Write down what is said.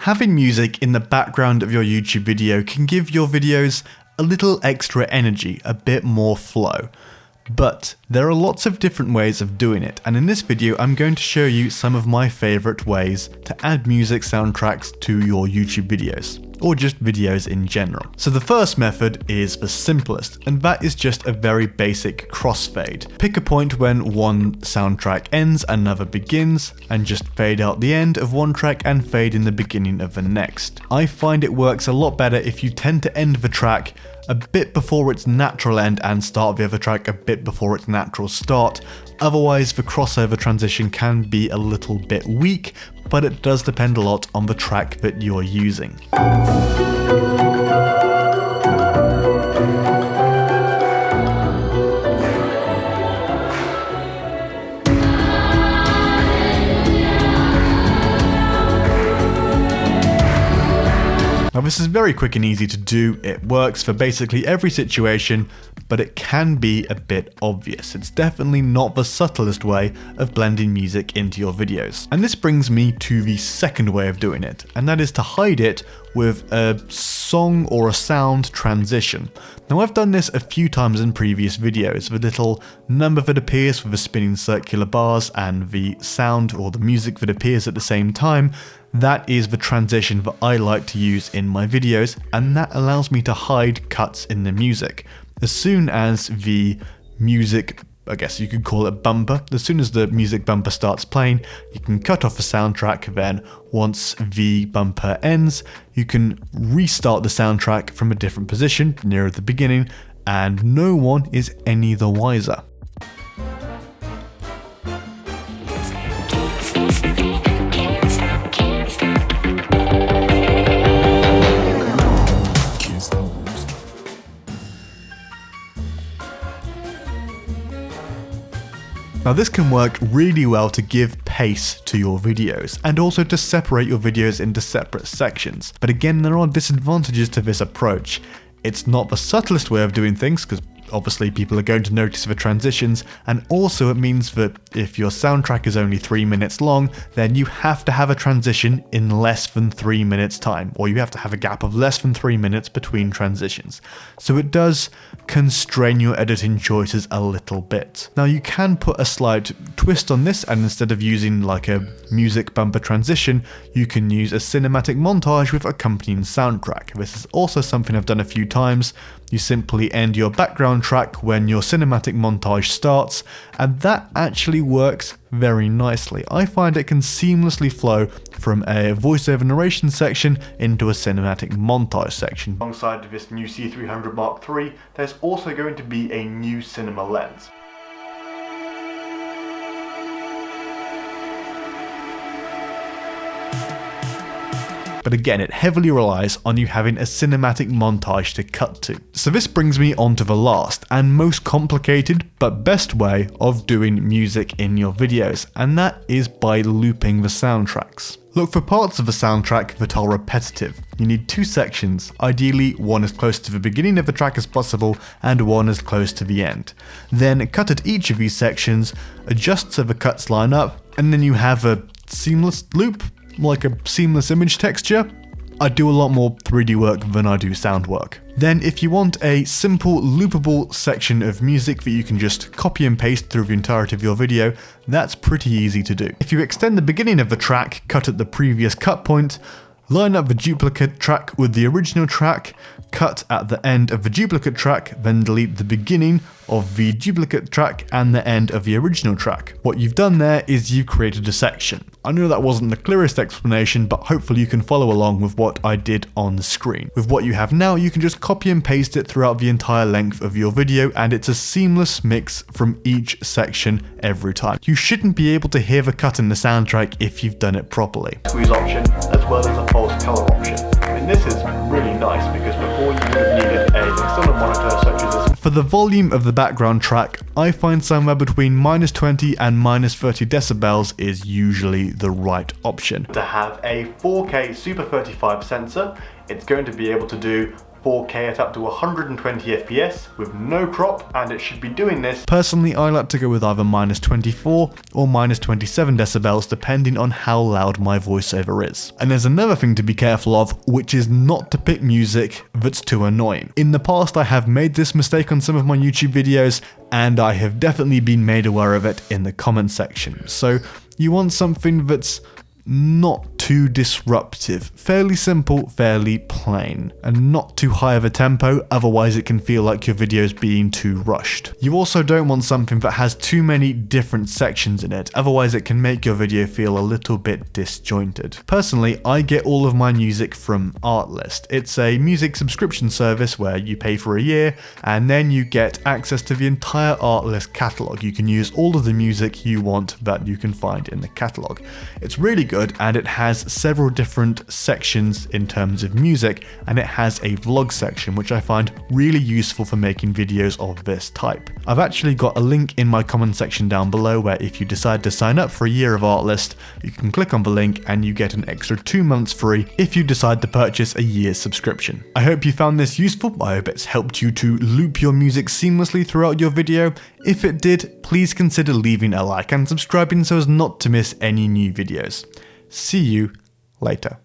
Having music in the background of your YouTube video can give your videos a little extra energy, a bit more flow. But there are lots of different ways of doing it, and in this video I'm going to show you some of my favorite ways to add music soundtracks to your YouTube videos, or just videos in general. So the first method is the simplest, and that is just a very basic crossfade. Pick a point when one soundtrack ends, another begins, and just fade out the end of one track and fade in the beginning of the next. I find it works a lot better if you tend to end the track a bit before its natural end and start the other track a bit before its natural start. Otherwise, the crossover transition can be a little bit weak, but it does depend a lot on the track that you're using. Now this is very quick and easy to do, it works for basically every situation, but it can be a bit obvious. It's definitely not the subtlest way of blending music into your videos. And this brings me to the second way of doing it, and that is to hide it with a song or a sound transition. Now I've done this a few times in previous videos, the little number that appears with the spinning circular bars and the sound or the music that appears at the same time. That is the transition that I like to use in my videos, and that allows me to hide cuts in the music. As soon as the music, I guess you could call it bumper, as soon as the music bumper starts playing, you can cut off the soundtrack. Then once the bumper ends, you can restart the soundtrack from a different position nearer the beginning, and no one is any the wiser. Now this can work really well to give pace to your videos, and also to separate your videos into separate sections. But again, there are disadvantages to this approach. It's not the subtlest way of doing things, because obviously people are going to notice the transitions, and also it means that if your soundtrack is only 3 minutes long, then you have to have a transition in less than 3 minutes time, or you have to have a gap of less than 3 minutes between transitions. So it does constrain your editing choices a little bit. Now you can put a slight twist on this, and instead of using like a music bumper transition, you can use a cinematic montage with accompanying soundtrack. This is also something I've done a few times. You simply end your background track when your cinematic montage starts, and that actually works very nicely. I find it can seamlessly flow from a voiceover narration section into a cinematic montage section. Alongside this new C300 Mark III, there's also going to be a new cinema lens. But again, it heavily relies on you having a cinematic montage to cut to. So this brings me on to the last and most complicated but best way of doing music in your videos, and that is by looping the soundtracks. Look for parts of the soundtrack that are repetitive. You need two sections, ideally one as close to the beginning of the track as possible and one as close to the end. Then cut at each of these sections, adjust so the cuts line up, and then you have a seamless loop, like a seamless image texture. I do a lot more 3D work than I do sound work. Then if you want a simple loopable section of music that you can just copy and paste through the entirety of your video, that's pretty easy to do. If you extend the beginning of the track, cut at the previous cut point, line up the duplicate track with the original track, cut at the end of the duplicate track, then delete the beginning of the duplicate track and the end of the original track. What you've done there is you've created a section. I know that wasn't the clearest explanation, but hopefully you can follow along with what I did on the screen. With what you have now, you can just copy and paste it throughout the entire length of your video, and it's a seamless mix from each section every time. You shouldn't be able to hear the cut in the soundtrack if you've done it properly. Squeeze option, as well as a false color option. And this is really nice because before you would have needed an external monitor such as this. For the volume of the background track, I find somewhere between -20 and -30 decibels is usually the right option. To have a 4K Super 35 sensor, it's going to be able to do 4K at up to 120 FPS with no crop, and it should be doing this. Personally, I like to go with either -24 or -27 decibels depending on how loud my voiceover is. And there's another thing to be careful of, which is not to pick music that's too annoying. In the past, I have made this mistake on some of my YouTube videos, and I have definitely been made aware of it in the comment section. So you want something that's not too disruptive, fairly simple, fairly plain, and not too high of a tempo, otherwise it can feel like your video's being too rushed. You also don't want something that has too many different sections in it, otherwise it can make your video feel a little bit disjointed. Personally, I get all of my music from Artlist. It's a music subscription service where you pay for a year and then you get access to the entire Artlist catalogue. You can use all of the music you want that you can find in the catalogue. It's really good, and it has several different sections in terms of music, and it has a vlog section which I find really useful for making videos of this type. I've actually got a link in my comment section down below where if you decide to sign up for a year of Artlist, you can click on the link and you get an extra 2 months free if you decide to purchase a year's subscription. I hope you found this useful. I hope it's helped you to loop your music seamlessly throughout your video. If it did, please consider leaving a like and subscribing so as not to miss any new videos. See you later.